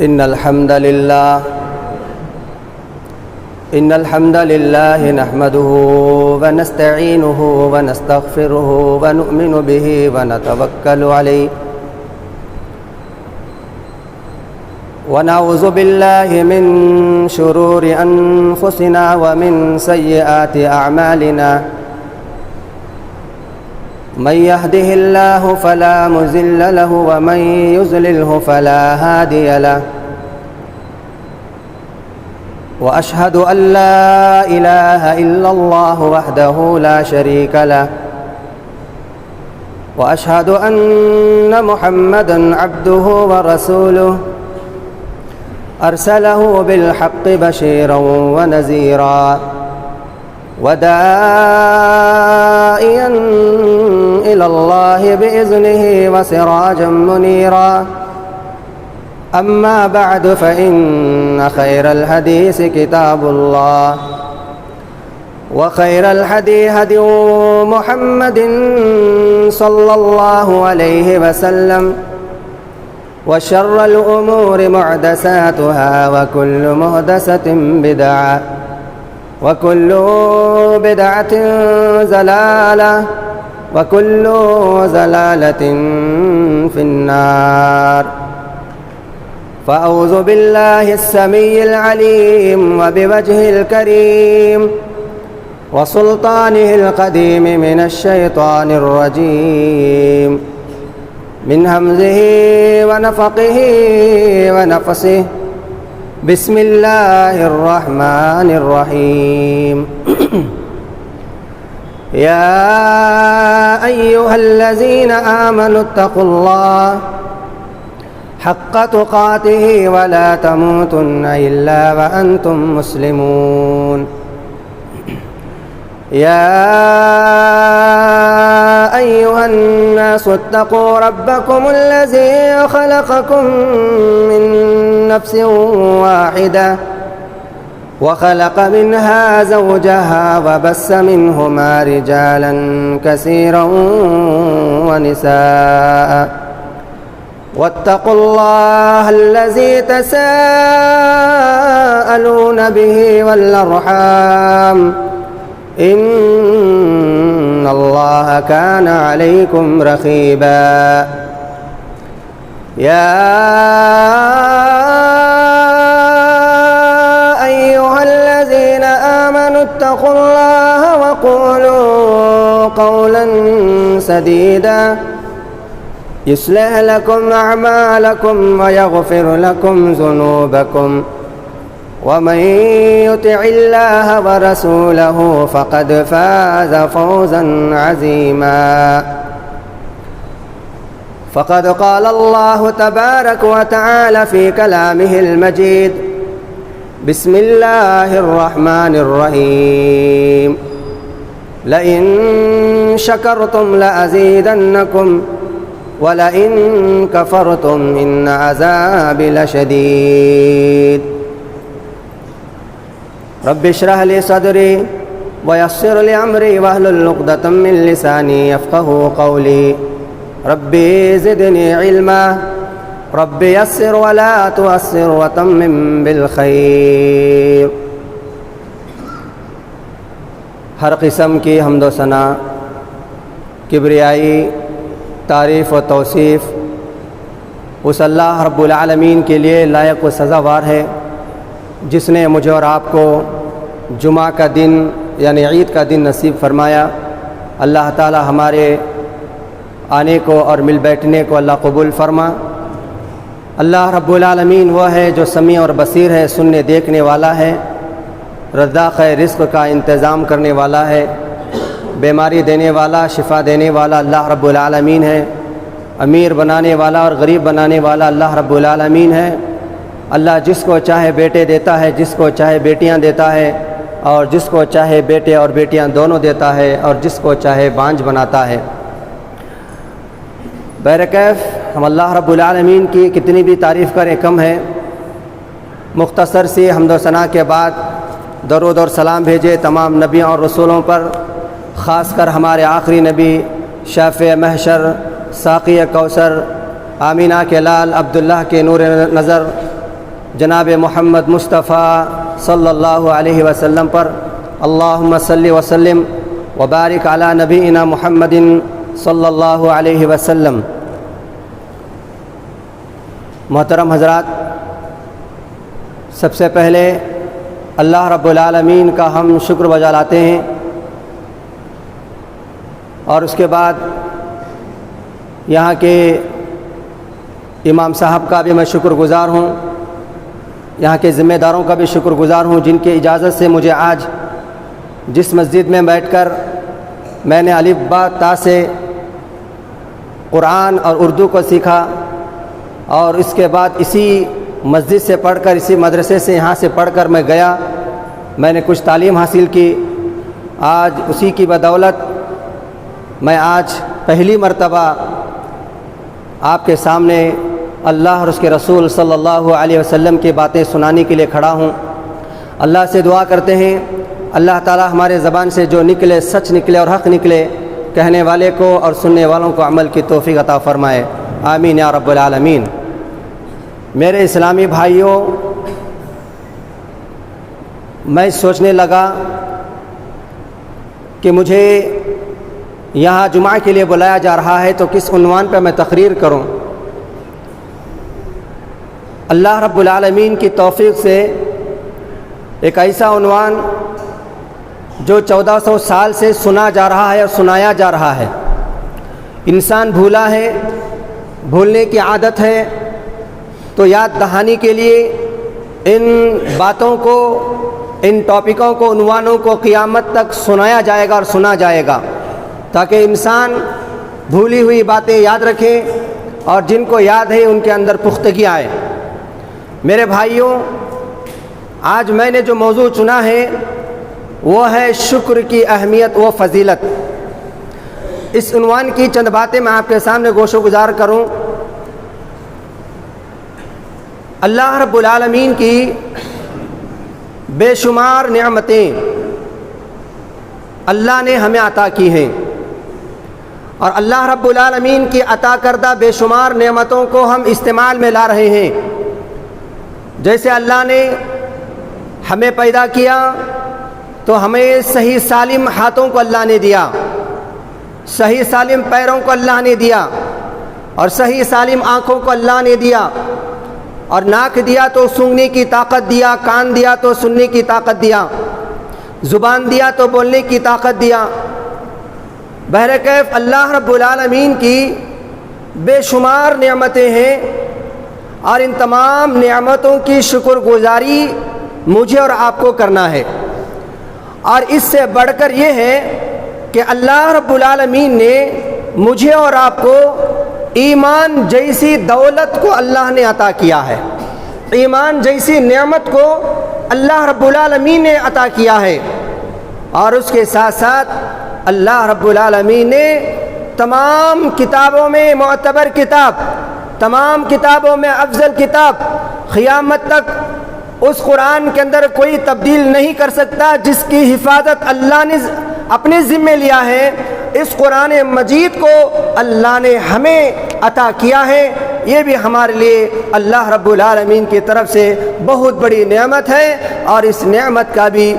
إن الحمد لله نحمده ونستعينه ونستغفره ونؤمن به ونتوكل عليه ونعوذ بالله من شرور أنفسنا ومن سيئات أعمالنا من يهده الله فلا مضل له ومن يضلله فلا هادي له وأشهد أن لا إله إلا الله وحده لا شريك له وأشهد أن محمدًا عبده ورسوله أرسله بالحق بشيرا ونذيرا وداعيا إلى الله بإذنه وسراجا منيرا أما بعد فإن خير الحديث كتاب الله وخير الهدي هدي محمد صلى الله عليه وسلم وشر الأمور محدثاتها وكل محدثة بدعة وكل بدعة ضلالة وكل ضلالة في النار فأعوذ بالله السميع العليم وبوجهه الكريم وسلطانه القديم من الشيطان الرجيم من همزه ونفقه ونفسه بسم الله الرحمن الرحيم يا أيها الذين آمنوا اتقوا الله حق تقاته ولا تموتن إلا وأنتم مسلمون يا أيها الناس اتقوا ربكم الذي خلقكم من نفس واحدة وخلق منها زوجها وبث منهما رجالا كثيرا ونساء واتقوا الله الذي تساءلون به والأرحام إن الله كان عليكم رقيبا يا أيها الذين آمنوا اتقوا الله وقولوا قولا سديدا يصلح لكم أعمالكم ويغفر لكم ذنوبكم ومن يطع الله ورسوله فقد فاز فوزا عظيما فقد قال الله تبارك وتعالى في كلامه المجيد بسم الله الرحمن الرحيم لئن شكرتم لأزيدنكم ولئن كفرتم إن عذابي لشديد رب اشرح لي صدري ويسر لي أمري واحلل عقدة من لساني يفقهوا قولي ربي زدني علما ربي يسر ولا تؤسر وتمم بالخير ہر قسم کی حمد و ثنا کبریائی تعریف و توصیف اس اللہ رب العالمین کے لیے لائق و سزاوار ہے جس نے مجھے اور آپ کو جمعہ کا دن یعنی عید کا دن نصیب فرمایا۔ اللہ تعالی ہمارے آنے کو اور مل بیٹھنے کو اللہ قبول فرما۔ اللہ رب العالمین وہ ہے جو سمیع اور بصیر ہے، سننے دیکھنے والا ہے، رزاق ہے، رزق کا انتظام کرنے والا ہے، بیماری دینے والا، شفا دینے والا اللہ رب العالمین ہے، امیر بنانے والا اور غریب بنانے والا اللہ رب العالمین ہے۔ اللہ جس کو چاہے بیٹے دیتا ہے، جس کو چاہے بیٹیاں دیتا ہے، اور جس کو چاہے بیٹے اور بیٹیاں دونوں دیتا ہے، اور جس کو چاہے بانجھ بناتا ہے۔ بہرکیف ہم اللہ رب العالمین کی کتنی بھی تعریف کریں کم ہے۔ مختصر سی حمد و ثنا کے بعد درود اور سلام بھیجے تمام نبیوں اور رسولوں پر، خاص کر ہمارے آخری نبی شافع محشر، ساقی کوثر، آمینہ کے لال، عبداللہ کے نور نظر، جناب محمد مصطفیٰ صلی اللہ علیہ وسلم پر اللہم صلی وسلم وبارک علی نبینا محمد صلی اللہ علیہ وسلم۔ محترم حضرات، سب سے پہلے اللہ رب العالمین کا ہم شکر بجا لاتے ہیں، اور اس کے بعد یہاں کے امام صاحب کا بھی میں شکر گزار ہوں، یہاں کے ذمہ داروں کا بھی شکر گزار ہوں، جن کی اجازت سے مجھے آج جس مسجد میں بیٹھ کر میں نے الف با تا سے قرآن اور اردو کو سیکھا، اور اس کے بعد اسی مسجد سے پڑھ کر، اسی مدرسے سے یہاں سے پڑھ کر میں گیا، میں نے کچھ تعلیم حاصل کی۔ آج اسی کی بدولت میں آج پہلی مرتبہ آپ کے سامنے اللہ اور اس کے رسول صلی اللہ علیہ وسلم کی باتیں سنانے کے لیے کھڑا ہوں۔ اللہ سے دعا کرتے ہیں اللہ تعالی ہمارے زبان سے جو نکلے سچ نکلے اور حق نکلے، کہنے والے کو اور سننے والوں کو عمل کی توفیق عطا فرمائے، آمین یا رب العالمین۔ میرے اسلامی بھائیوں، میں سوچنے لگا کہ مجھے یہاں جمعہ کے لیے بلایا جا رہا ہے تو کس عنوان پہ میں تقریر کروں۔ اللہ رب العالمین کی توفیق سے ایک ایسا عنوان جو 1400 سال سے سنا جا رہا ہے اور سنایا جا رہا ہے۔ انسان بھولا ہے، بھولنے کی عادت ہے، تو یاد دہانی کے لیے ان باتوں کو، ان ٹاپکوں کو، عنوانوں کو قیامت تک سنایا جائے گا اور سنا جائے گا، تاکہ انسان بھولی ہوئی باتیں یاد رکھے اور جن کو یاد ہے ان کے اندر پختگی آئے۔ میرے بھائیوں، آج میں نے جو موضوع چنا ہے وہ ہے شکر کی اہمیت و فضیلت۔ اس عنوان کی چند باتیں میں آپ کے سامنے گوش و گزار کروں۔ اللہ رب العالمین کی بے شمار نعمتیں اللہ نے ہمیں عطا کی ہیں، اور اللہ رب العالمین کی عطا کردہ بے شمار نعمتوں کو ہم استعمال میں لا رہے ہیں۔ جیسے اللہ نے ہمیں پیدا کیا تو ہمیں صحیح سالم ہاتھوں کو اللہ نے دیا، صحیح سالم پیروں کو اللہ نے دیا، اور صحیح سالم آنکھوں کو اللہ نے دیا، اور ناک دیا تو سونگنے کی طاقت دیا، کان دیا تو سننے کی طاقت دیا، زبان دیا تو بولنے کی طاقت دیا۔ بہرکیف اللہ رب العالمین کی بے شمار نعمتیں ہیں، اور ان تمام نعمتوں کی شکر گزاری مجھے اور آپ کو کرنا ہے۔ اور اس سے بڑھ کر یہ ہے کہ اللہ رب العالمین نے مجھے اور آپ کو ایمان جیسی دولت کو اللہ نے عطا کیا ہے، ایمان جیسی نعمت کو اللہ رب العالمین نے عطا کیا ہے، اور اس کے ساتھ ساتھ اللہ رب العالمین نے تمام کتابوں میں معتبر کتاب، تمام کتابوں میں افضل کتاب، قیامت تک اس قرآن کے اندر کوئی تبدیل نہیں کر سکتا، جس کی حفاظت اللہ نے اپنے ذمے لیا ہے، اس قرآن مجید کو اللہ نے ہمیں عطا کیا ہے۔ یہ بھی ہمارے لیے اللہ رب العالمین کی طرف سے بہت بڑی نعمت ہے، اور اس نعمت کا بھی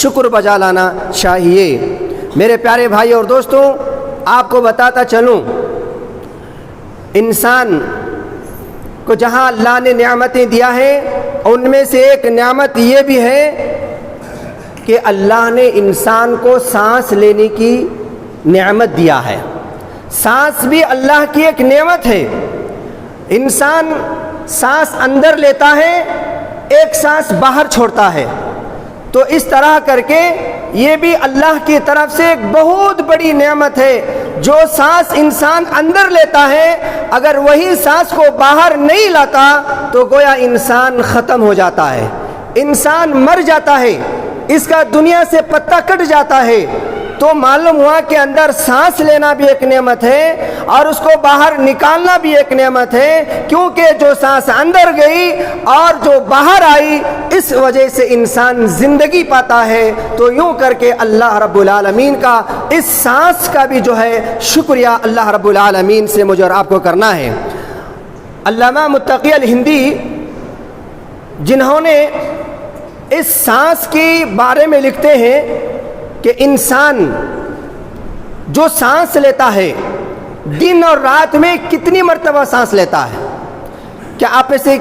شکر بجا لانا چاہیے۔ میرے پیارے بھائی اور دوستوں، آپ کو بتاتا چلوں، انسان کو جہاں اللہ نے نعمتیں دیا ہے، ان میں سے ایک نعمت یہ بھی ہے کہ اللہ نے انسان کو سانس لینے کی نعمت دیا ہے۔ سانس بھی اللہ کی ایک نعمت ہے۔ انسان سانس اندر لیتا ہے، ایک سانس باہر چھوڑتا ہے، تو اس طرح کر کے یہ بھی اللہ کی طرف سے ایک بہت بڑی نعمت ہے۔ جو سانس انسان اندر لیتا ہے، اگر وہی سانس کو باہر نہیں لاتا تو گویا انسان ختم ہو جاتا ہے، انسان مر جاتا ہے، اس کا دنیا سے پتہ کٹ جاتا ہے۔ تو معلوم ہوا کہ اندر سانس لینا بھی ایک نعمت ہے اور اس کو باہر نکالنا بھی ایک نعمت ہے، کیونکہ جو سانس اندر گئی اور جو باہر آئی اس وجہ سے انسان زندگی پاتا ہے۔ تو یوں کر کے اللہ رب العالمین کا اس سانس کا بھی جو ہے شکریہ اللہ رب العالمین سے مجھے اور آپ کو کرنا ہے۔ علامہ متقی الہندی جنہوں نے اس سانس کے بارے میں لکھتے ہیں کہ انسان جو سانس لیتا ہے دن اور رات میں کتنی مرتبہ سانس لیتا ہے؟ کیا آپ میں سے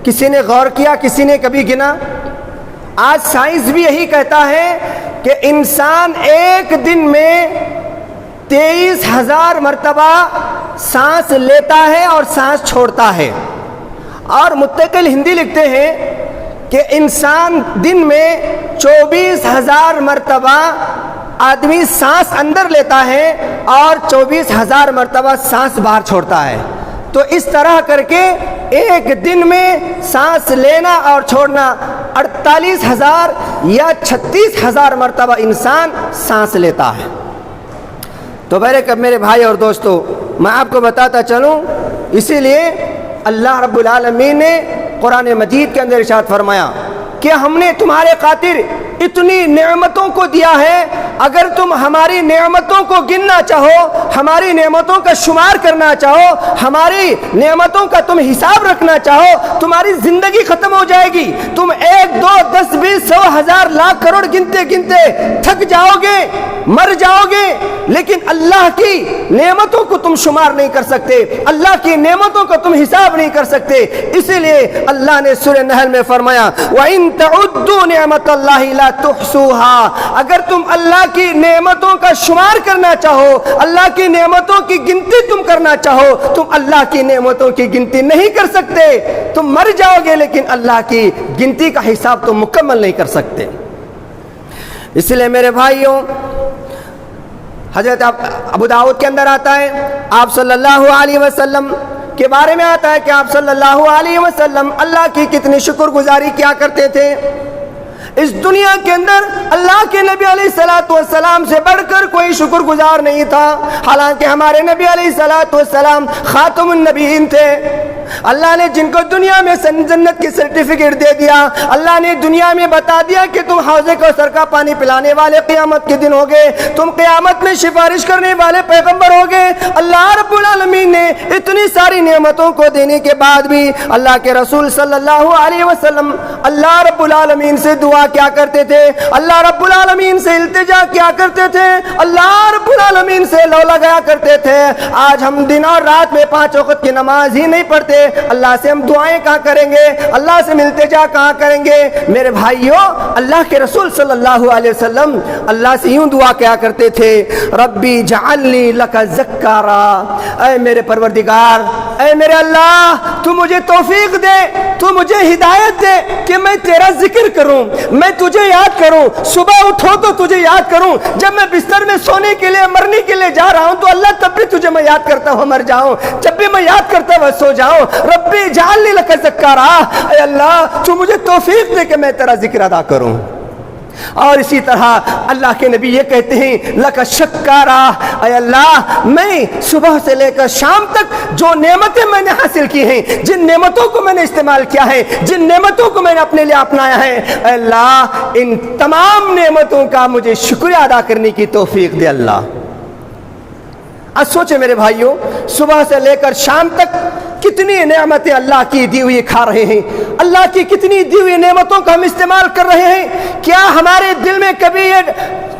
کسی نے غور کیا؟ کسی نے کبھی گنا؟ آج سائنس بھی یہی کہتا ہے کہ انسان ایک دن میں 23,000 مرتبہ سانس لیتا ہے اور سانس چھوڑتا ہے۔ اور متقل ہندی لکھتے ہیں کہ انسان دن میں 24,000 مرتبہ آدمی سانس اندر لیتا ہے اور 24,000 مرتبہ سانس باہر چھوڑتا ہے۔ تو اس طرح کر کے ایک دن میں سانس لینا اور چھوڑنا 48,000 یا 36,000 مرتبہ انسان سانس لیتا ہے۔ تو میرے بھائی اور دوستو، میں آپ کو بتاتا چلوں، اسی لیے اللہ رب العالمین نے قرآن مجید کے اندر ارشاد فرمایا کہ ہم نے تمہارے خاطر اتنی نعمتوں کو دیا ہے، اگر تم ہماری نعمتوں کو گننا چاہو، ہماری نعمتوں کا شمار کرنا چاہو، ہماری نعمتوں کا تم حساب رکھنا چاہو، تمہاری زندگی ختم ہو جائے گی۔ تم 1 2 10 20 100 1000 لاکھ کروڑ گنتے گنتے تھک جاؤ گے، مر جاؤ گے، لیکن اللہ کی نعمتوں کو تم شمار نہیں کر سکتے، اللہ کی نعمتوں کا تم حساب نہیں کر سکتے۔ اسی لیے اللہ نے سورہ نحل میں فرمایا وَإِن تَعُدُّوا نِعْمَةَ اللَّهِ لَا تُحْصُوهَا، اگر تم اللہ کی نعمتوں کا شمار کرنا چاہو، اللہ کی نعمتوں کی گنتی تم کرنا چاہو، تم اللہ کی نعمتوں کی گنتی نہیں کر سکتے۔ تم مر جاؤ گے لیکن اللہ کی گنتی کا حساب تم مکمل نہیں کر سکتے۔ اس لیے میرے بھائیوں، حضرت ابو داؤد کے اندر آتا ہے، آپ صلی اللہ علیہ وسلم کے بارے میں آتا ہے کہ آپ صلی اللہ علیہ وسلم اللہ کی کتنی شکر گزاری کیا کرتے تھے۔ اس دنیا کے اندر اللہ کے نبی علیہ الصلوۃ والسلام سے بڑھ کر کوئی شکر گزار نہیں تھا، حالانکہ ہمارے نبی علیہ الصلوۃ والسلام خاتم النبیین تھے۔ اللہ نے جن کو دنیا میں جنت کی سرٹیفکیٹ دے دیا، اللہ نے دنیا میں بتا دیا کہ تم حوض کوثر کا پانی پلانے والے قیامت کے دن ہوگے، تم قیامت میں سفارش کرنے والے پیغمبر ہوگے۔ اللہ رب العالمین نے اتنی ساری نعمتوں کو دینے کے بعد بھی اللہ کے رسول صلی اللہ علیہ وسلم اللہ رب العالمین سے دعا کیا کرتے تھے، اللہ رب العالمین سے التجا کیا کرتے تھے، اللہ رب العالمین سے لو لگایا کرتے تھے۔ آج ہم دن اور رات میں 5 وقت کی نماز ہی نہیں پڑھتے، اللہ سے ہم دعائیں کہاں کریں گے، اللہ سے التجا کہاں کریں گے؟ میرے بھائیوں، اللہ کے رسول صلی اللہ علیہ وسلم اللہ سے یوں دعا کیا کرتے تھے، ربی جعلنی لک ذکارا، اے میرے پروردگار، اے میرے اللہ، تو مجھے توفیق دے، تو مجھے ہدایت دے کہ میں تیرا ذکر کروں، میں تجھے یاد کروں، صبح اٹھو تو تجھے یاد کروں، جب میں بستر میں سونے کے لیے مرنے کے لیے جا رہا ہوں تو اللہ تب بھی تجھے میں یاد کرتا ہوں مر جاؤں، جب بھی میں یاد کرتا ہوں سو جاؤں۔ ربی جعلنی لک ذکارا، اے اللہ تو مجھے توفیق دے کہ میں تیرا ذکر ادا کروں۔ اور اسی طرح اللہ کے نبی یہ کہتے ہیں لک شکارا، اے اللہ میں صبح سے لے کر شام تک جو نعمتیں میں نے حاصل کی ہیں، جن نعمتوں کو میں نے استعمال کیا ہے، جن نعمتوں کو میں نے اپنے لیے اپنایا ہے، اے اللہ ان تمام نعمتوں کا مجھے شکریہ ادا کرنے کی توفیق دے اللہ۔ اب سوچیں میرے بھائیوں، صبح سے لے کر شام تک کتنی نعمتیں اللہ کی دی ہوئی کھا رہے ہیں، اللہ کی کتنی دی ہوئی نعمتوں کا ہم استعمال کر رہے ہیں۔ کیا ہمارے دل میں کبھی یہ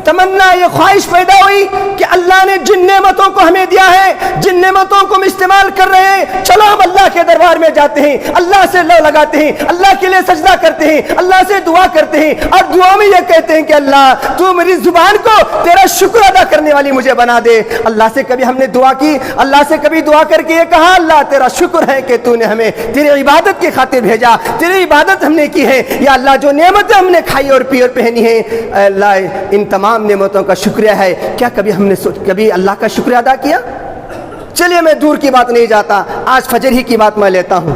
تمنا، یہ خواہش پیدا ہوئی کہ اللہ نے جن نعمتوں کو ہمیں دیا ہے، جن نعمتوں کو ہم استعمال کر رہے ہیں، چلو ہم اللہ کے دربار میں جاتے ہیں، اللہ سے لو لگاتے ہیں، اللہ کے لیے سجدہ کرتے ہیں، اللہ سے دعا کرتے ہیں، اور دعا میں یہ کہتے ہیں کہ اللہ تو میری زبان کو تیرا شکر ادا کرنے والی مجھے بنا دے۔ اللہ سے کبھی ہم نے دعا کی، اللہ سے کبھی دعا کر کے یہ کہا اللہ تیرا شکر ہے کہ تو نے ہمیں تیری عبادت کی خاطر بھیجا، تیری عبادت ہم نے کی ہے، یا اللہ جو نعمتیں ہم نے کھائی اور پی اور پہنی ہیں، اے اللہ ان تمام نعمتوں کا شکریہ ہے، کیا کبھی ہم نے کبھی اللہ کا شکریہ ادا کیا؟ چلیے میں دور کی بات نہیں جاتا، آج فجر ہی کی بات میں لیتا ہوں۔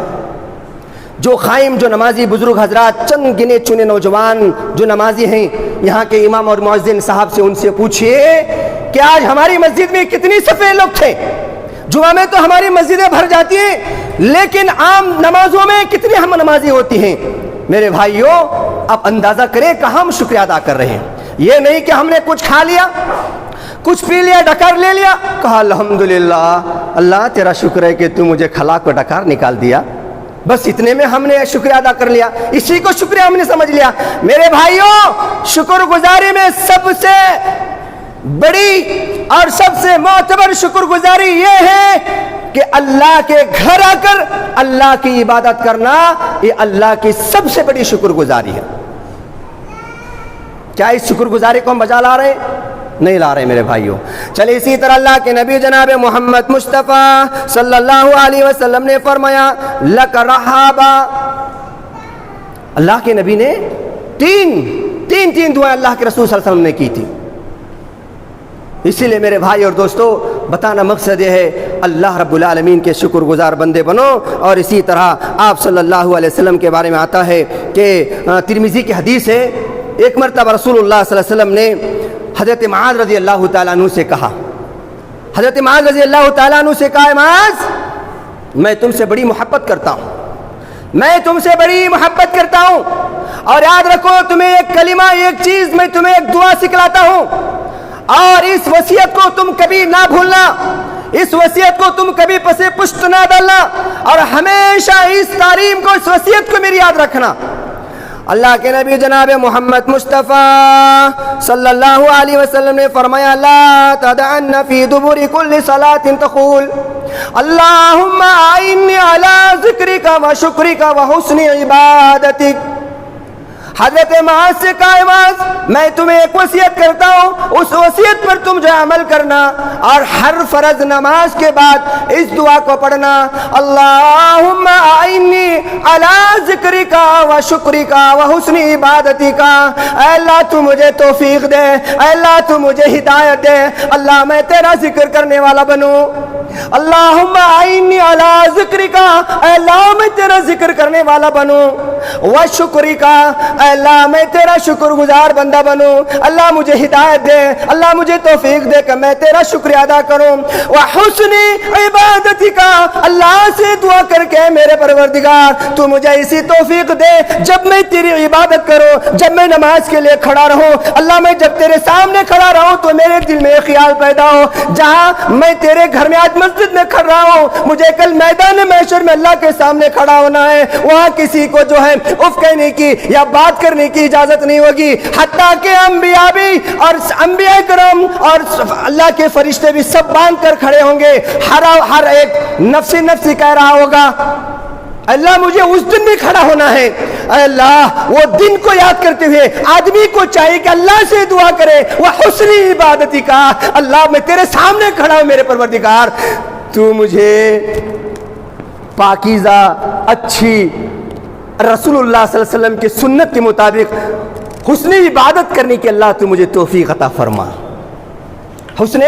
جو قائم، جو نمازی بزرگ حضرات، چند گنے چنے نوجوان جو نمازی ہیں، یہاں کے امام اور مؤذن صاحب سے ان سے پوچھئے کہ آج ہماری مسجد میں کتنی صفیں لوگ تھے؟ جمعہ میں تو ہماری مسجدیں بھر جاتی ہیں، لیکن عام نمازوں میں کتنی ہم نمازی ہوتی ہیں؟ میرے بھائیوں اب اندازہ کریں کہاں ہم شکریہ ادا کر رہے ہیں۔ یہ نہیں کہ ہم نے کچھ کھا لیا، کچھ پی لیا، ڈکار لے لیا، کہا الحمدللہ اللہ تیرا شکر ہے کہ تو مجھے کھلا کو ڈکار نکال دیا، بس اتنے میں ہم نے شکریہ ادا کر لیا، اسی کو شکریہ ہم نے سمجھ لیا۔ میرے بھائیوں، شکر گزاری میں سب سے بڑی اور سب سے معتبر شکر گزاری یہ ہے کہ اللہ کے گھر آ کر اللہ کی عبادت کرنا، یہ اللہ کی سب سے بڑی شکر گزاری ہے۔ کیا اس شکر گزاری کو ہم بجا لا رہے ہیں؟ نہیں لا رہے میرے بھائیوں۔ چلے اسی طرح اللہ کے نبی جناب محمد مصطفیٰ صلی اللہ علیہ وسلم نے فرمایا لک رحابا، اللہ کے نبی نے تین دعائیں اللہ کے رسول صلی اللہ علیہ وسلم نے کی تھی۔ اسی لیے میرے بھائی اور دوستو، بتانا مقصد یہ ہے اللہ رب العالمین کے شکر گزار بندے بنو۔ اور اسی طرح آپ صلی اللہ علیہ وسلم کے بارے میں آتا ہے کہ ترمذی کی حدیث ہے، ایک مرتبہ رسول اللہ صلی اللہ علیہ وسلم نے حضرت معاذ رضی اللہ تعالیٰ عنہ سے کہا، حضرت معاذ رضی اللہ تعالیٰ عنہ سے کہا، معاذ میں تم سے بڑی محبت کرتا ہوں، میں تم سے بڑی محبت کرتا ہوں، اور یاد رکھو تمہیں ایک کلمہ، ایک چیز میں تمہیں ایک دعا سکھلاتا ہوں، اور اس وصیت کو تم کبھی نہ بھولنا، اس وصیت کو تم کبھی پس پشت نہ ڈالنا، اور ہمیشہ اس تعلیم کو، اس وصیت کو میری یاد رکھنا۔ اللہ کے نبی جناب محمد مصطفیٰ صلی اللہ علیہ وسلم نے فرمایا لا تدعن فی دبر کل صلاة تقول اللہم اعنی علی ذکرک و شکرک و حسن عبادتک۔ حضرت معاذ سے کہا، معاذ میں تمہیں ایک وصیت کرتا ہوں، اس وصیت پر تم جو عمل کرنا، اور ہر فرض نماز کے بعد اس دعا کو پڑھنا، اللہم اعنی علی ذکرک و شکرک و حسن عبادتک۔ اے اللہ تو مجھے توفیق دے، اے اللہ تو مجھے ہدایت دے، اللہ میں تیرا ذکر کرنے والا بنوں۔ اللہم اعنی علی ذکرک، اے اللہ میں تیرا ذکر کرنے والا بنوں، و شکرک، اے اللہ میں تیرا شکر گزار بندہ بنوں، اللہ مجھے ہدایت دے، اللہ مجھے توفیق دے کہ میں تیرا شکریہ ادا کروں، وحسن عبادتک، اللہ سے دعا کر کے میرے پروردگار تو مجھے اسی توفیق دے جب میں تیری عبادت کروں، جب میں نماز کے لیے کھڑا رہوں، اللہ میں جب تیرے سامنے کھڑا رہوں تو میرے دل میں خیال پیدا ہو، جہاں میں تیرے گھر میں آج مسجد میں کھڑ رہا ہوں، مجھے کل میدان محشر میں اللہ کے سامنے کھڑا ہونا ہے، وہاں کسی کو جو ہے اف کہنے کی یا بات کرنے کی اجازت نہیں ہوگی، حتیٰ کہ انبیاء بھی اور انبیاء کرام اور اللہ کے فرشتے بھی سب باندھ کر کھڑے ہوں گے، ہر ایک نفسی نفسی کہہ رہا ہوگا اللہ مجھے اس دن بھی کھڑا ہونا ہے۔ اے اللہ وہ دن کو یاد کرتے ہوئے آدمی کو چاہیے کہ اللہ سے دعا کرے، وہ حسن عبادتی کا، اللہ میں تیرے سامنے کھڑا ہوں میرے پروردگار، تو مجھے پاکیزہ اچھی رسول اللہ صلی اللہ علیہ وسلم کی سنت کے مطابق حسن عبادت کرنے کی اللہ تو مجھے توفیق عطا فرما، حسن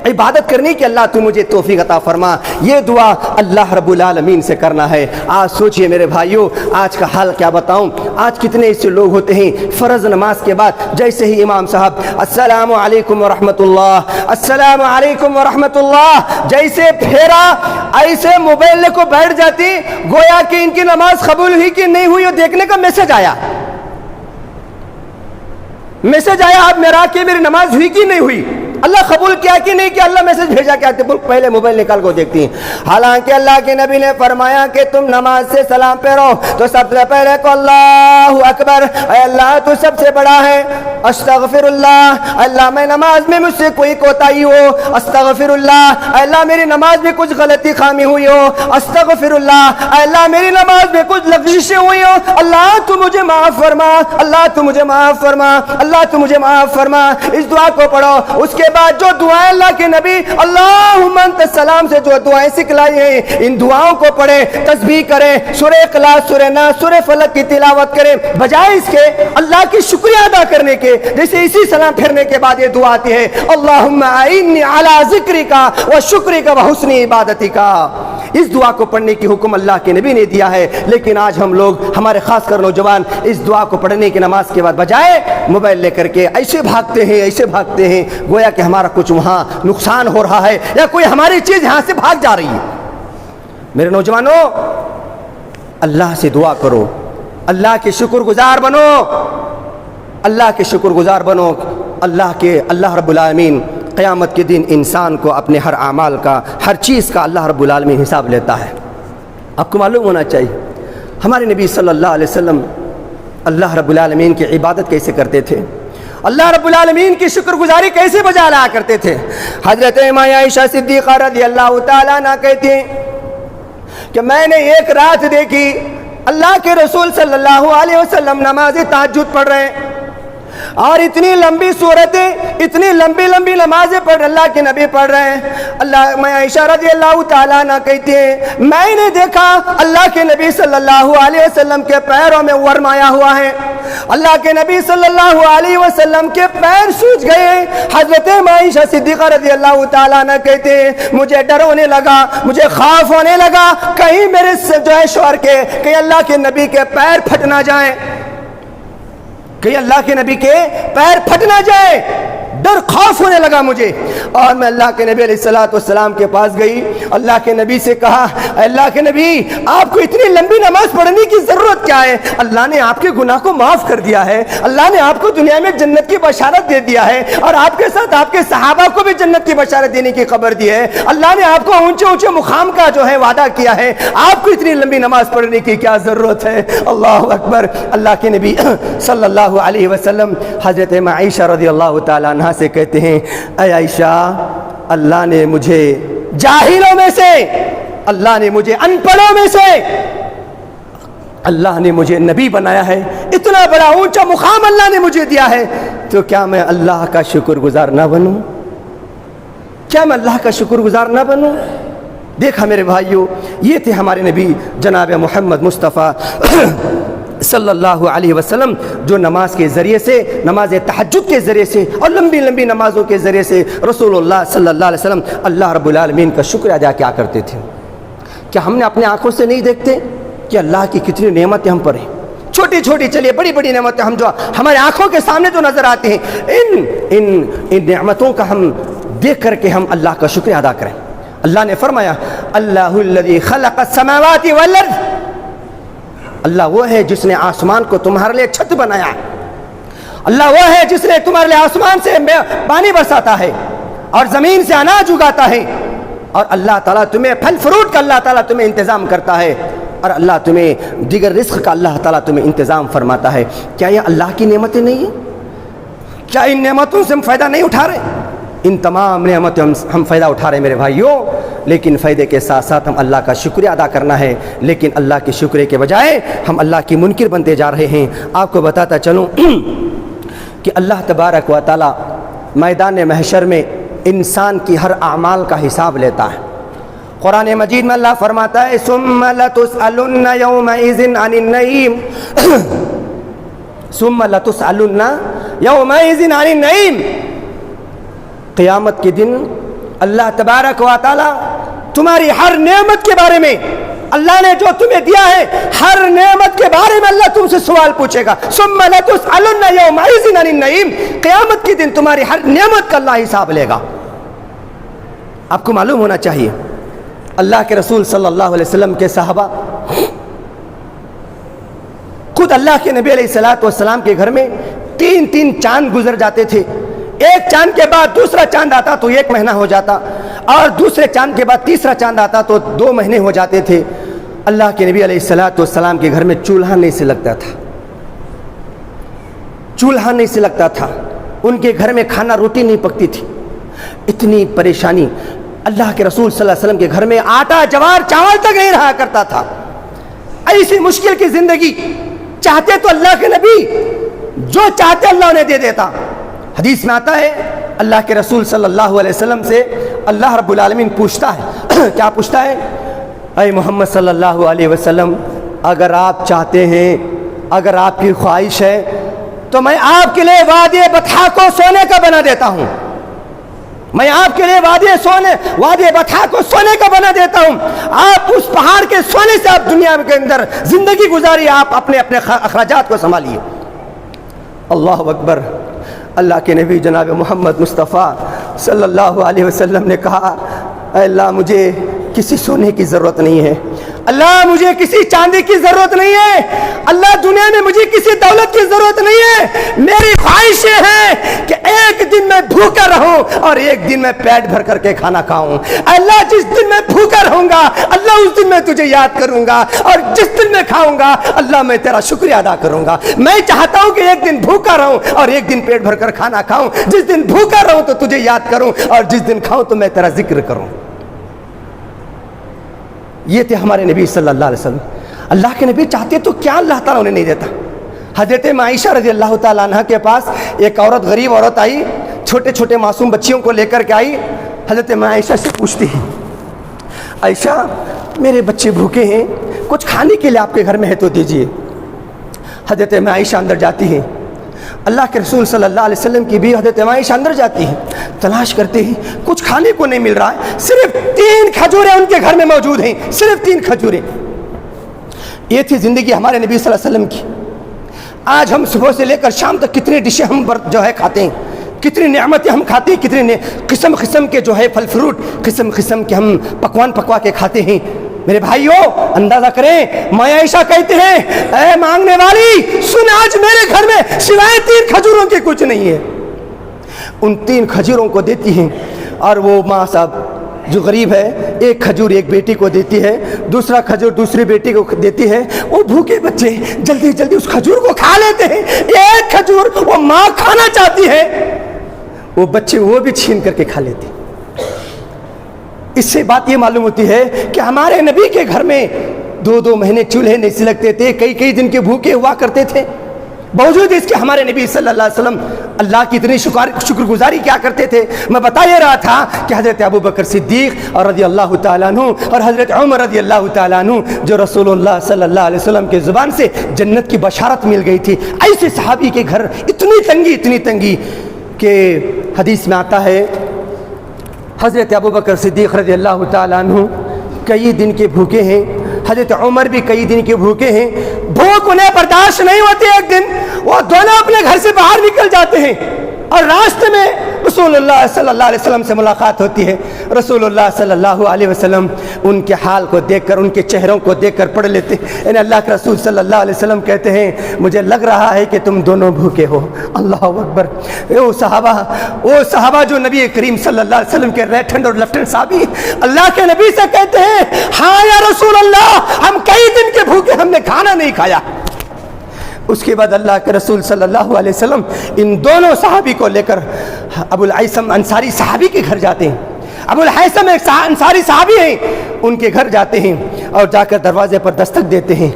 عبادت کرنے کی اللہ تو مجھے توفیق عطا فرما۔ یہ دعا اللہ رب العالمین سے کرنا ہے۔ آج سوچئے میرے بھائیوں، آج کا حال کیا بتاؤں، آج کتنے ایسے لوگ ہوتے ہیں فرض نماز کے بعد جیسے ہی امام صاحب السلام علیکم ورحمۃ اللہ، السلام علیکم ورحمۃ اللہ جیسے پھیرا، ایسے موبائل کو بیٹھ جاتی، گویا کہ ان کی نماز قبول ہوئی کہ نہیں ہوئی، دیکھنے کا میسج آیا، آپ میرا کہ میری نماز ہوئی کہ نہیں ہوئی، اللہ قبول کیا کہ نہیں کیا، اللہ میسج بھیجا کیا، پہلے موبائل نکال کو دیکھتی ہیں۔ حالانکہ اللہ کے نبی نے فرمایا کہ تم نماز سے سلام پھیرو تو سب سے پہلے کو اللہ اکبر، اے اللہ تو سب سے بڑا ہے، استغفر اللہ، اللہ میں نماز میں مجھ سے کوئی کوتاہی ہو، استغفر اللہ، اے اللہ میری نماز میں کچھ غلطی خامی ہوئی ہو، استغفر اللہ، اے اللہ میری نماز میں کچھ لغزشیں ہوئی ہو، اللہ تو مجھے معاف فرما، اللہ تو مجھے معاف فرما، اللہ تو مجھے معاف فرما۔ اس دعا کو پڑھو، اس کے بعد جو دعائیں اللہ کے نبی اللہم انت السلام سے جو دعائیں سکھلائی ہیں، ان دعاؤں کو پڑھیں، تسبیح کریں، سورہ اخلاص، سورہ ناس، سورہ فلق کی تلاوت کریں، بجائے اس کے اللہ کی شکریہ ادا کرنے کے، جیسے اسی سلام پھیرنے کے بعد یہ دعا آتی ہے اللہم اعنی علی ذکرک و شکرک و حسن عبادتک۔ اس دعا کو پڑھنے کی حکم اللہ کے نبی نے دیا ہے، لیکن آج ہم لوگ، ہمارے خاص کر نوجوان، اس دعا کو پڑھنے کی نماز کے بعد بجائے موبائل لے کر کے ایسے بھاگتے ہیں گویا کہ ہمارا کچھ وہاں نقصان ہو رہا ہے یا کوئی ہماری چیز یہاں سے بھاگ جا رہی ہے۔ میرے نوجوانوں، اللہ سے دعا کرو، اللہ کے شکر گزار بنو، اللہ کے شکر گزار بنو۔ اللہ رب العالمین قیامت کے دن انسان کو اپنے ہر اعمال کا، ہر چیز کا اللہ رب العالمین حساب لیتا ہے، آپ کو معلوم ہونا چاہیے۔ ہمارے نبی صلی اللہ علیہ وسلم اللہ رب العالمین کی عبادت کیسے کرتے تھے، اللہ رب العالمین کی شکر گزاری کیسے بجا لایا کرتے تھے۔ حضرت ماں عائشہ صدیقہ رضی اللہ تعالیٰ عنہ کہتی ہیں کہ میں نے ایک رات دیکھی اللہ کے رسول صلی اللہ علیہ وسلم نماز تہجد پڑھ رہے ہیں، اور اتنی لمبی صورتیں، اتنی لمبی لمبی نمازیں پڑھ اللہ کے نبی پڑھ رہے ہیں۔ اللہ میں عائشہ رضی اللہ تعالیٰ عنہ کہتی ہیں میں نے دیکھا اللہ کے نبی صلی اللہ علیہ وسلم کے پیروں میں ورم آیا ہوا ہے، اللہ کے نبی صلی اللہ علیہ وسلم کے پیر سوج گئے۔ حضرت عائشہ صدیقہ رضی اللہ تعالیٰ عنہ کہتے ہیں مجھے ڈر ہونے لگا، مجھے خوف ہونے لگا کہیں میرے جو ہے شوہر کے، کہیں اللہ کے نبی کے پیر پھٹ نہ جائیں، کہ اللہ کے نبی کے پیر پھٹ نہ جائے، ڈر خوف ہونے لگا مجھے۔ اور میں اللہ کے نبی علیہ السلام کے پاس گئی، اللہ کے نبی سے کہا اللہ کے نبی آپ کو اتنی لمبی نماز پڑھنے کی ضرورت کیا ہے؟ اللہ نے آپ کے گناہ کو معاف کر دیا ہے، اللہ نے آپ کو دنیا میں جنت کی بشارت دے دیا ہے، اور آپ کے ساتھ آپ کے صحابہ کو بھی جنت کی بشارت دینے کی خبر دی ہے، اللہ نے آپ کو اونچے اونچے مقام کا جو ہے وعدہ کیا ہے، آپ کو اتنی لمبی نماز پڑھنے کی کیا ضرورت ہے؟ اللہ اکبر۔ اللہ کے نبی صلی اللہ علیہ وسلم حضرت عائشہ رضی اللہ تعالیٰ عنہ سے کہتے ہیں اے عائشہ اللہ نے مجھے جاہلوں میں سے، اللہ نے مجھے ان پڑھوں میں سے، اللہ نے مجھے نبی بنایا ہے، اتنا بڑا اونچا مقام اللہ نے مجھے دیا ہے، تو کیا میں اللہ کا شکر گزار نہ بنوں؟ کیا میں اللہ کا شکر گزار نہ بنوں؟ دیکھا میرے بھائیوں، یہ تھے ہمارے نبی جناب محمد مصطفیٰ صلی اللہ علیہ وسلم، جو نماز کے ذریعے سے، نماز تہجد کے ذریعے سے اور لمبی لمبی نمازوں کے ذریعے سے رسول اللہ صلی اللہ علیہ وسلم اللہ رب العالمین کا شکر ادا کیا کرتے تھے۔ کیا ہم نے اپنے آنکھوں سے نہیں دیکھتے کہ اللہ کی کتنی نعمتیں ہم پر ہیں؟ چھوٹی چھوٹی چلیے بڑی بڑی نعمتیں ہم جو ہمارے آنکھوں کے سامنے جو نظر آتے ہیں، ان نعمتوں کا ہم دیکھ کر کے ہم اللہ کا شکر ادا کریں۔ اللہ نے فرمایا اللہ الذی خلق السماوات والارض، اللہ وہ ہے جس نے آسمان کو تمہارے لیے چھت بنایا، اللہ وہ ہے جس نے تمہارے لیے آسمان سے پانی برساتا ہے اور زمین سے اناج اگاتا ہے، اور اللہ تعالیٰ تمہیں پھل فروٹ کا اللہ تعالیٰ تمہیں انتظام کرتا ہے، اور اللہ تمہیں دیگر رزق کا اللہ تعالیٰ تمہیں انتظام فرماتا ہے۔ کیا یہ اللہ کی نعمتیں نہیں ہیں؟ کیا ان نعمتوں سے ہم فائدہ نہیں اٹھا رہے؟ ان تمام نعمتوں ہم فائدہ اٹھا رہے ہیں میرے بھائیوں، لیکن فائدے کے ساتھ ساتھ ہم اللہ کا شکریہ ادا کرنا ہے، لیکن اللہ کے شکرے کے بجائے ہم اللہ کی منکر بنتے جا رہے ہیں۔ آپ کو بتاتا چلوں کہ اللہ تبارک و تعالی میدان محشر میں انسان کی ہر اعمال کا حساب لیتا ہے۔ قرآن مجید میں اللہ فرماتا ہے ثم لتسألن یومئذ عن النعیم، ثم لتسألن یومئذ عن النعیم، قیامت کے دن اللہ تبارک و تعالی تمہاری ہر نعمت کے بارے میں، اللہ نے جو تمہیں دیا ہے ہر نعمت کے بارے میں اللہ تم سے سوال پوچھے گا۔ ثم لتسألن یومئذ عن النعیم، قیامت کے دن تمہاری ہر نعمت کا اللہ حساب لے گا۔ آپ کو معلوم ہونا چاہیے اللہ کے رسول صلی اللہ علیہ وسلم کے صحابہ خود اللہ کے نبی علیہ السلام کے گھر میں تین تین چاند گزر جاتے تھے، ایک چاند کے بعد دوسرا چاند آتا تو 1 مہینہ ہو جاتا، اور دوسرے چاند کے بعد تیسرا چاند آتا تو 2 مہینے ہو جاتے تھے۔ اللہ کے نبی علیہ السلام کے گھر میں چولہا نہیں سے لگتا تھا، چولہا نہیں سے لگتا تھا، ان کے گھر میں کھانا روٹی نہیں پکتی تھی، اتنی پریشانی۔ اللہ کے رسول صلی اللہ علیہ وسلم کے گھر میں آٹا جوار چاول تک نہیں رہا کرتا تھا، ایسی مشکل کی زندگی۔ چاہتے تو اللہ کے نبی جو چاہتے اللہ انہیں دے دیتا۔ حدیث میں آتا ہے اللہ کے رسول صلی اللہ علیہ وسلم سے اللہ رب العالمین پوچھتا ہے، کیا پوچھتا ہے؟ اے محمد صلی اللہ علیہ وسلم، اگر آپ چاہتے ہیں، اگر آپ کی خواہش ہے تو میں آپ کے لیے وادی بطحا کو سونے کا بنا دیتا ہوں، میں آپ کے لیے وادی بطحا کو سونے کا بنا دیتا ہوں، آپ اس پہاڑ کے سونے سے آپ دنیا کے اندر زندگی گزاری، آپ اپنے اخراجات کو سنبھالیے۔ اللہ اکبر۔ اللہ کے نبی جناب محمد مصطفیٰ صلی اللہ علیہ وسلم نے کہا اے اللہ مجھے کسی سونے کی ضرورت نہیں ہے، اللہ مجھے کسی چاندی کی ضرورت نہیں ہے، اللہ دنیا میں مجھے کسی دولت کی ضرورت نہیں ہے، میری خواہش یہ ہے کہ ایک دن میں بھوکا رہوں اور ایک دن میں پیٹ بھر کر کے کھانا کھاؤں۔ اللہ جس دن میں بھوکا رہوں گا اللہ اس دن میں تجھے یاد کروں گا، اور جس دن میں کھاؤں گا اللہ میں تیرا شکریہ ادا کروں گا۔ میں چاہتا ہوں کہ ایک دن بھوکا رہوں اور ایک دن پیٹ بھر کر کھانا کھاؤں، جس دن بھوکا رہوں تو تجھے یاد کروں اور جس دن کھاؤں تو میں تیرا ذکر کروں۔ یہ تھے ہمارے نبی صلی اللہ علیہ وسلم۔ اللہ کے نبی چاہتے تو کیا اللہ تعالیٰ انہیں نہیں دیتا۔ حضرت عائشہ رضی اللہ تعالیٰ عنہ کے پاس ایک عورت، غریب عورت آئی، چھوٹے چھوٹے معصوم بچیوں کو لے کر کے آئی۔ حضرت عائشہ سے پوچھتی ہے، عائشہ میرے بچے بھوکے ہیں، کچھ کھانے کے لیے آپ کے گھر میں ہے تو دیجئے۔ حضرت عائشہ اندر جاتی ہیں، اللہ کے رسول صلی اللہ علیہ وسلم کی بھی حضرت عائشہ اندر جاتی ہیں، تلاش کرتے ہیں، کچھ کھانے کو نہیں مل رہا ہے، صرف 3 کھجوریں ان کے گھر میں موجود ہیں، صرف 3 کھجوریں۔ یہ تھی زندگی ہمارے نبی صلی اللہ علیہ وسلم کی۔ آج ہم صبح سے لے کر شام تک کتنی ڈشیں ہم جو ہے کھاتے ہیں، کتنی نعمتیں ہم کھاتے ہیں، کتنے قسم قسم کے جو ہے پھل فروٹ قسم قسم کے ہم پکوان پکوا کے کھاتے ہیں۔ میرے بھائیو اندازہ کریں، ماں عائشہ کہتے ہیں اے مانگنے والی سن، آج میرے گھر میں سوائے 3 کھجوروں کے کچھ نہیں ہے۔ ان 3 کھجوروں کو دیتی ہیں، اور وہ ماں صاحب جو غریب ہے ایک کھجور ایک بیٹی کو دیتی ہے، دوسرا کھجور دوسری بیٹی کو دیتی ہے۔ وہ بھوکے بچے جلدی جلدی اس کھجور کو کھا لیتے ہیں۔ ایک کھجور وہ ماں کھانا چاہتی ہے، وہ بچے وہ بھی چھین کر کے کھا لیتے ہیں۔ اس سے بات یہ معلوم ہوتی ہے کہ ہمارے نبی کے گھر میں 2 مہینے چولہے نہیں سلگتے تھے، کئی دن کے بھوکے ہوا کرتے تھے۔ باوجود اس کے ہمارے نبی صلی اللہ علیہ وسلم اللہ کی اتنی شکر گزاری کیا کرتے تھے۔ میں بتا یہ رہا تھا کہ حضرت ابوبکر صدیق اور رضی اللہ تعالیٰ عنہ اور حضرت عمر رضی اللہ تعالیٰ عنہ جو رسول اللہ صلی اللہ علیہ وسلم کے زبان سے جنت کی بشارت مل گئی تھی، ایسے صحابی کے گھر اتنی تنگی کہ حدیث میں آتا ہے حضرت ابوبکر صدیق رضی اللہ تعالیٰ عنہ کئی دن کے بھوکے ہیں، حضرت عمر بھی کئی دن کے بھوکے ہیں، بھوک انہیں برداشت نہیں ہوتی۔ ایک دن وہ دونوں اپنے گھر سے باہر نکل جاتے ہیں اور راستے میں رسول اللہ صلی اللہ علیہ وسلم سے ملاقات ہوتی ہے۔ رسول اللہ صلی اللہ علیہ وسلم ان کے حال کو دیکھ کر، ان کے چہروں کو دیکھ کر پڑھ لیتے ہیں۔ یعنی اللہ کے رسول صلی اللہ علیہ وسلم کہتے ہیں مجھے لگ رہا ہے کہ تم دونوں بھوکے ہو۔ اللہ اکبر۔ وہ صحابہ جو نبی کریم صلی اللہ علیہ وسلم کے رائٹ ہینڈ اور لیفٹ ہینڈ صحابی اللہ کے نبی سے کہتے ہیں ہاں یا رسول اللہ، ہم کئی دن کے بھوکے، ہم نے کھانا نہیں کھایا۔ اس کے بعد اللہ کے رسول صلی اللہ علیہ وسلم ان دونوں صحابی کو لے کر ابو الہیثم انصاری صحابی کے گھر جاتے ہیں۔ ابو الہیثم ایک انصاری صحابی ہیں، ان کے گھر جاتے ہیں اور جا کر دروازے پر دستک دیتے ہیں۔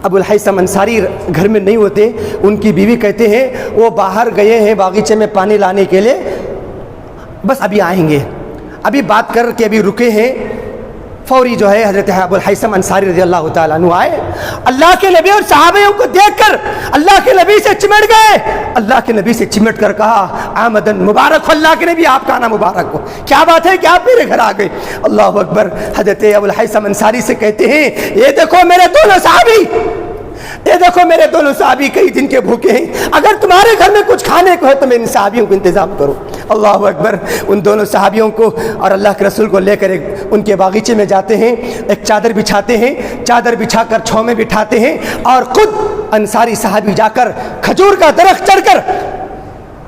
ابو الہیثم انصاری گھر میں نہیں ہوتے، ان کی بیوی کہتے ہیں وہ باہر گئے ہیں باغیچے میں پانی لانے کے لیے، بس ابھی آئیں گے، ابھی بات کر کے ابھی رکے ہیں۔ فوری جو ہے حضرت ابو الہیثم انصاری رضی اللہ تعالیٰ عنہ آئے، اللہ کے نبی اور صحابیوں کو دیکھ کر اللہ کے نبی سے چمٹ گئے۔ اللہ کے نبی سے چمٹ کر کہا آمدن مبارک ہو اللہ کے نبی، آپ کا نام مبارک ہو، کیا بات ہے کہ آپ میرے گھر آ گئے۔ اللہ اکبر۔ حضرت ابو الہیثم انصاری سے کہتے ہیں یہ دیکھو میرے دونوں صحابی، یہ دیکھو میرے دونوں صحابی کئی دن کے بھوکے ہیں، اگر تمہارے گھر میں کچھ کھانے کو ہے تو میرے صحابیوں کو انتظام کرو۔ اللہ اکبر۔ ان دونوں صحابیوں کو اور اللہ کے رسول کو لے کر ان کے باغیچے میں جاتے ہیں، ایک چادر بچھاتے ہیں، چادر بچھا کر چھاؤں میں بٹھاتے ہیں، اور خود انصاری صحابی جا کر کھجور کا درخت چڑھ کر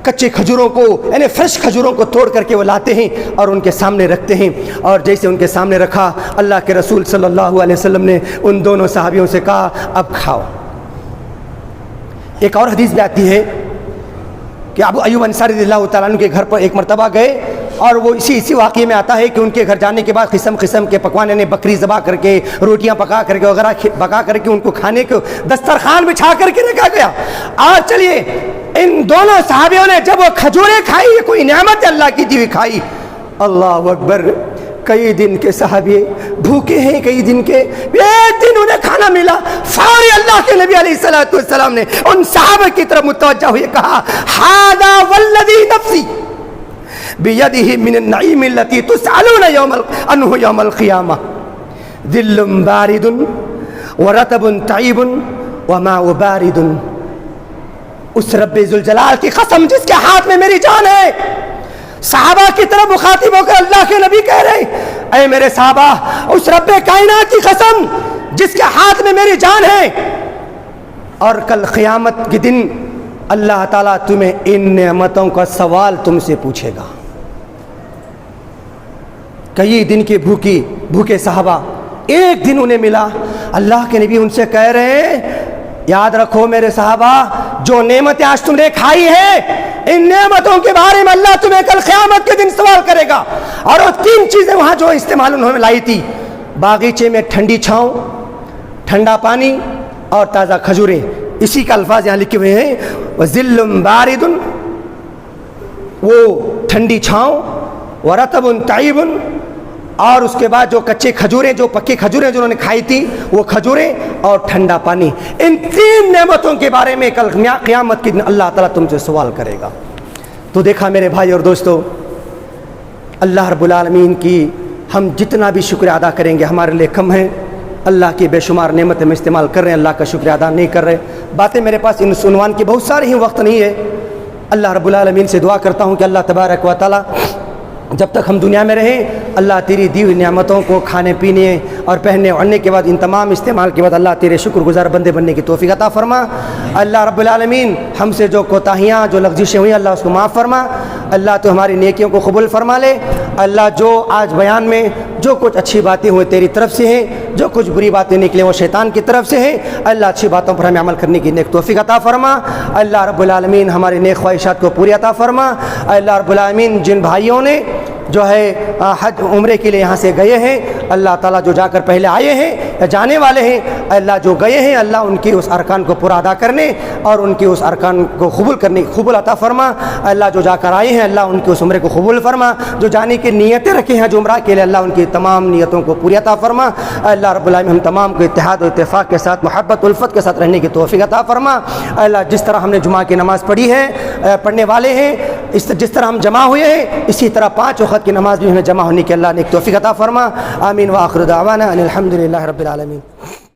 کچے کھجوروں کو یعنی فریش کھجوروں کو توڑ کر کے وہ لاتے ہیں اور ان کے سامنے رکھتے ہیں۔ اور جیسے ان کے سامنے رکھا، اللہ کے رسول صلی اللہ علیہ وسلم نے ان دونوں صحابیوں سے کہا اب کھاؤ۔ ایک اور حدیث بھی آتی ہے کہ ابو ایوب انصاری رضی اللہ تعالیٰ عنہ کے گھر پر ایک مرتبہ گئے، اور وہ اسی واقعے میں آتا ہے کہ ان کے گھر جانے کے بعد قسم قسم کے پکوان، یعنی بکری ذبح کر کے، روٹیاں پکا کر کے وغیرہ پکا کر کے ان کو کھانے کو دسترخوان بچھا کر کے رکھا گیا۔ آج چلیے ان دونوں صحابیوں نے جب وہ کھجوریں کھائی، یہ کوئی نعمت اللہ کی دی ہوئی کھائی۔ اللہ اکبر۔ کئی دن کے صحابی بھوکے ہیں، کئی دن کے، ایک دن انہیں کھانا ملا، فوری اللہ کے نبی علیہ الصلوۃ والسلام نے ان صحابہ کی طرف متوجہ ہوئے کہا ھذا والذی نفسی بیدہ من النعیم التی تسألون عنہ یوم القیامہ ظل بارد ورطب طیب وماء بارد۔ اس رب ذوالجلال کی قسم جس کے ہاتھ میں میری جان ہے، صحابہ کی طرف مخاطب ہو کر اللہ کے نبی کہہ رہے ہیں اے میرے صحابہ، اس رب کائنات کی قسم جس کے ہاتھ میں میری جان ہے، اور کل قیامت کے دن اللہ تعالیٰ تمہیں ان نعمتوں کا سوال تم سے پوچھے گا۔ کئی دن کے بھوکے صحابہ، ایک دن انہیں ملا، اللہ کے نبی ان سے کہہ رہے ہیں یاد رکھو میرے صحابہ، جو نعمتیں آج تم نے کھائی ہے، ان نعمتوں کے بارے میں اللہ تمہیں کل قیامت کے دن سوال کرے گا۔ اور وہ تین چیزیں وہاں جو استعمال انہوں نے لائی تھی، باغیچے میں ٹھنڈی چھاؤں، ٹھنڈا پانی اور تازہ کھجوریں، اسی کا الفاظ یہاں لکھے ہوئے ہیں، وَظِلٌّ بَارِدٌ، وہ ٹھنڈی چھاؤں، وَرَطَبٌ طَيِّبٌ، اور اس کے بعد جو کچے کھجوریں، جو پکی کھجوریں جو انہوں نے کھائی تھی وہ کھجوریں، اور ٹھنڈا پانی۔ ان تین نعمتوں کے بارے میں کل قیامت کے دن اللہ تعالیٰ تم سے سوال کرے گا۔ تو دیکھا میرے بھائی اور دوستو، اللہ رب العالمین کی ہم جتنا بھی شکر ادا کریں گے ہمارے لیے کم ہے۔ اللہ کی بے شمار نعمتیں ہم استعمال کر رہے ہیں، اللہ کا شکر ادا نہیں کر رہے۔ باتیں میرے پاس ان عنوان کی بہت سارے ہی وقت نہیں ہے۔ اللہ رب العالمین سے دعا کرتا ہوں کہ اللہ تبارک و تعالیٰ جب تک ہم دنیا میں رہیں، اللہ تیری دی ہوئی نعمتوں کو کھانے پینے اور پہننے اوڑھنے کے بعد ان تمام استعمال کے بعد اللہ تیرے شکر گزار بندے بننے کی توفیق عطا فرما۔ اللہ رب العالمین ہم سے جو کوتاہیاں، جو لغزشیں ہوئی، اللہ اس کو معاف فرما۔ اللہ تو ہماری نیکیوں کو قبول فرما لے۔ اللہ جو آج بیان میں جو کچھ اچھی باتیں ہوئے تیری طرف سے ہیں، جو کچھ بری باتیں نکلیں وہ شیطان کی طرف سے ہیں، اللہ اچھی باتوں پر ہمیں عمل کرنے کی نیک توفیق عطا فرما۔ اللہ رب العالمین ہماری نیک خواہشات کو پوری عطا فرما۔ اللہ رب العالمین جن بھائیوں نے جو ہے حج عمرے کے لیے یہاں سے گئے ہیں، اللہ تعالیٰ جو جا کر پہلے آئے ہیں یا جانے والے ہیں، اللہ جو گئے ہیں، اللہ ان کی اس ارکان کو پورا ادا کرنے اور ان کی اس ارکان کو قبول عطا فرما۔ اللہ جو جا کر آئے ہیں، اللہ ان کی اس عمرے کو قبول فرما۔ جو جانے کی نیتیں رکھے ہیں جو عمرہ کے لیے، اللہ ان کی تمام نیتوں کو پوری عطا فرما۔ اللہ رب العالمین ہم تمام کو اتحاد و اتفاق کے ساتھ، محبت الفت کے ساتھ رہنے کی توفیق عطا فرما۔ اللہ جس طرح ہم نے جمعہ کی نماز پڑھی ہے، پڑھنے والے ہیں، جس طرح ہم جمع ہوئے ہیں، اسی طرح 5 وقت کی نماز بھی ہمیں جمع ہونے کی اللہ نے ایک توفیق عطا فرما۔ آمین وآخر دعوانا ان الحمد للہ رب العالمین۔